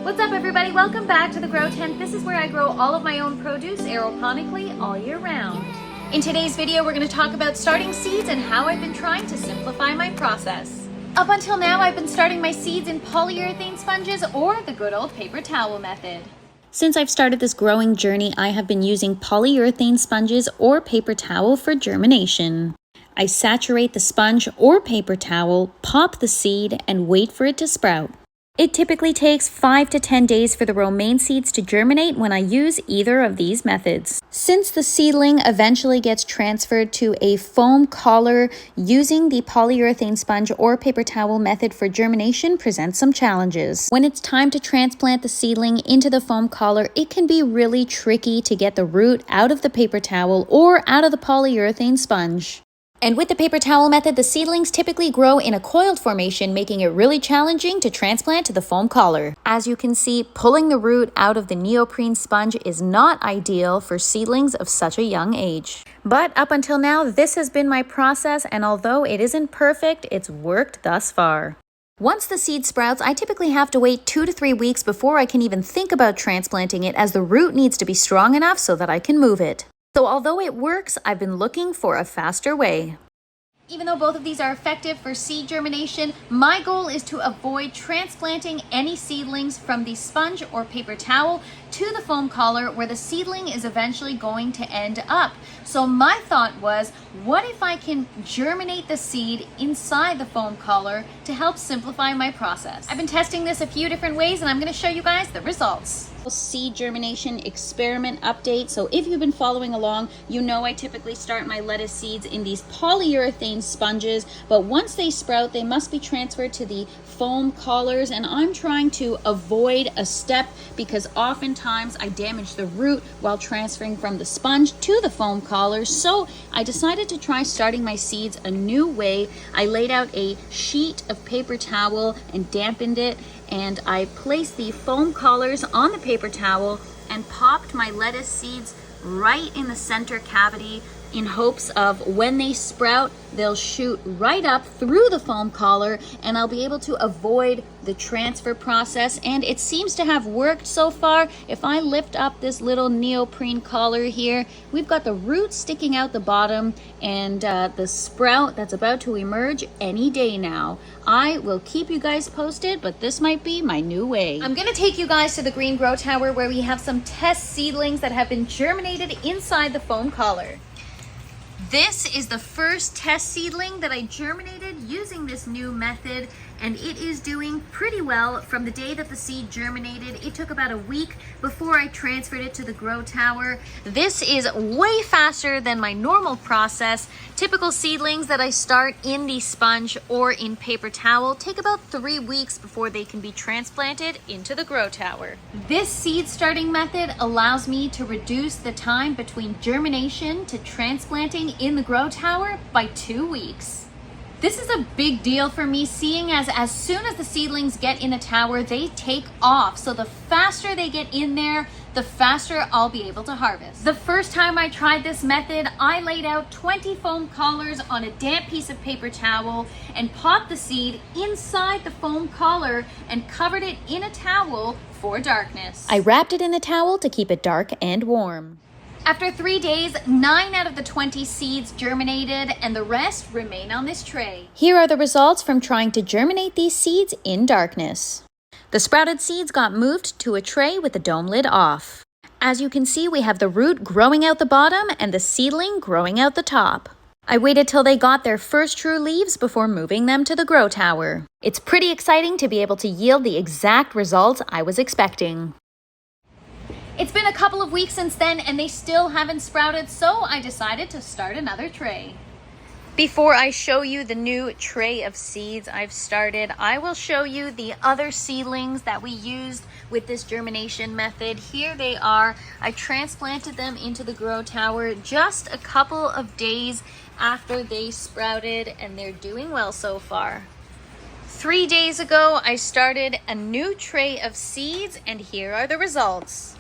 What's up everybody? Welcome back to the Grow Tent. This is where I grow all of my own produce aeroponically all year round. In today's video, we're going to talk about starting seeds and how I've been trying to simplify my process. Up until now, I've been starting my seeds in polyurethane sponges or the good old paper towel method. Since I've started this growing journey, I have been using polyurethane sponges or paper towel for germination. I saturate the sponge or paper towel, pop the seed, and wait for it to sprout. It typically takes 5 to 10 days for the romaine seeds to germinate when I use either of these methods. Since the seedling eventually gets transferred to a foam collar, using the polyurethane sponge or paper towel method for germination presents some challenges. When it's time to transplant the seedling into the foam collar, it can be really tricky to get the root out of the paper towel or out of the polyurethane sponge. And with the paper towel method, the seedlings typically grow in a coiled formation, making it really challenging to transplant to the foam collar. As you can see, pulling the root out of the neoprene sponge is not ideal for seedlings of such a young age. But up until now, this has been my process, and although it isn't perfect, it's worked thus far. Once the seed sprouts, I typically have to wait 2 to 3 weeks before I can even think about transplanting it, as the root needs to be strong enough so that I can move it. So although it works, I've been looking for a faster way. Even though both of these are effective for seed germination, my goal is to avoid transplanting any seedlings from the sponge or paper towel to the foam collar where the seedling is eventually going to end up. So my thought was, what if I can germinate the seed inside the foam collar to help simplify my process? I've been testing this a few different ways and I'm going to show you guys the results. Seed germination experiment update. So if you've been following along, you know I typically start my lettuce seeds in these polyurethane sponges, but once they sprout, they must be transferred to the foam collars, and I'm trying to avoid a step because oftentimes I damage the root while transferring from the sponge to the foam collars. So I decided to try starting my seeds a new way. I laid out a sheet of paper towel and dampened it, and I placed the foam collars on the paper towel and popped my lettuce seeds right in the center cavity in hopes of when they sprout, they'll shoot right up through the foam collar and I'll be able to avoid the transfer process. And it seems to have worked so far. If I lift up this little neoprene collar here, we've got the root sticking out the bottom and the sprout that's about to emerge any day now. I will keep you guys posted, but this might be my new way. I'm gonna take you guys to the Green Grow Tower where we have some test seedlings that have been germinated inside the foam collar. This is the first test seedling that I germinated using this new method, and it is doing pretty well. From the day that the seed germinated, it took about a week before I transferred it to the grow tower. This is way faster than my normal process. Typical seedlings that I start in the sponge or in paper towel take about 3 weeks before they can be transplanted into the grow tower. This seed starting method allows me to reduce the time between germination to transplanting in the grow tower by 2 weeks. This is a big deal for me, seeing as soon as the seedlings get in the tower, they take off. So the faster they get in there, the faster I'll be able to harvest. The first time I tried this method, I laid out 20 foam collars on a damp piece of paper towel and popped the seed inside the foam collar and covered it in a towel for darkness. I wrapped it in the towel to keep it dark and warm. After 3 days, 9 out of the 20 seeds germinated and the rest remain on this tray. Here are the results from trying to germinate these seeds in darkness. The sprouted seeds got moved to a tray with the dome lid off. As you can see, we have the root growing out the bottom and the seedling growing out the top. I waited till they got their first true leaves before moving them to the grow tower. It's pretty exciting to be able to yield the exact results I was expecting. It's been a couple of weeks since then and they still haven't sprouted, so I decided to start another tray. Before I show you the new tray of seeds I've started, I will show you the other seedlings that we used with this germination method. Here they are. I transplanted them into the grow tower just a couple of days after they sprouted, and they're doing well so far. 3 days ago, I started a new tray of seeds, and here are the results.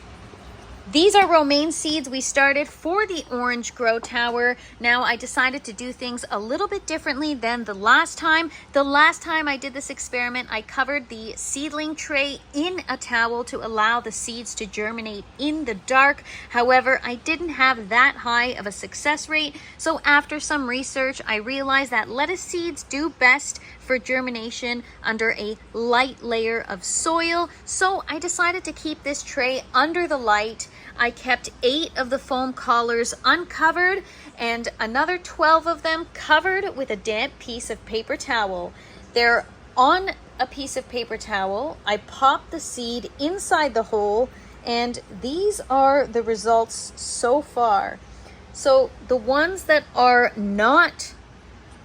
These are romaine seeds we started for the orange grow tower. Now I decided to do things a little bit differently than the last time. The last time I did this experiment, I covered the seedling tray in a towel to allow the seeds to germinate in the dark. However, I didn't have that high of a success rate. So after some research, I realized that lettuce seeds do best for germination under a light layer of soil. So I decided to keep this tray under the light. I kept 8 of the foam collars uncovered and another 12 of them covered with a damp piece of paper towel. They're on a piece of paper towel. I popped the seed inside the hole, and these are the results so far. So the ones that are not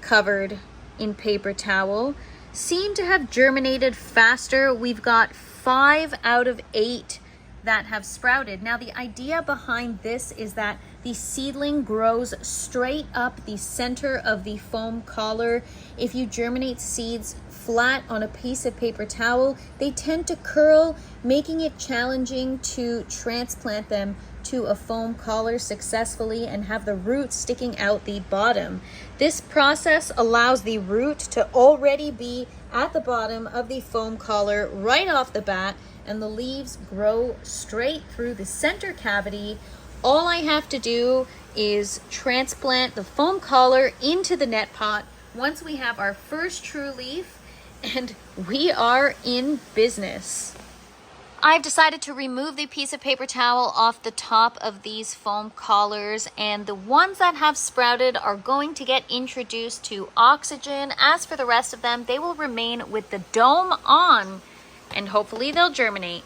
covered in paper towel seem to have germinated faster. We've got 5 out of 8 that have sprouted. Now the idea behind this is that the seedling grows straight up the center of the foam collar. If you germinate seeds flat on a piece of paper towel, they tend to curl, making it challenging to transplant them to a foam collar successfully and have the roots sticking out the bottom. This process allows the root to already be at the bottom of the foam collar right off the bat, and the leaves grow straight through the center cavity. All I have to do is transplant the foam collar into the net pot once we have our first true leaf, and we are in business. I've decided to remove the piece of paper towel off the top of these foam collars, and the ones that have sprouted are going to get introduced to oxygen. As for the rest of them, they will remain with the dome on, and hopefully they'll germinate.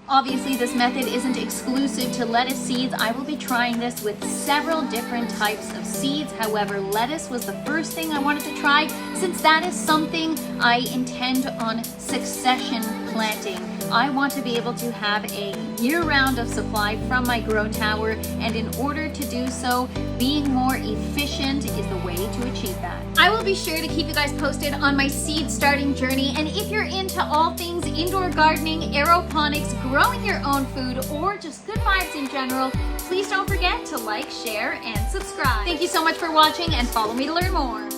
Obviously, this method isn't exclusive to lettuce seeds. I will be trying this with several different types of seeds. However, lettuce was the first thing I wanted to try, since that is something I intend on succession planting. I want to be able to have a year-round of supply from my grow tower, and in order to do so, being more efficient is the way to achieve that. I will be sure to keep you guys posted on my seed starting journey, and if you're into all things indoor gardening, aeroponics, growing your own food, or just good vibes in general, please don't forget to like, share, and subscribe. Thank you so much for watching, and follow me to learn more.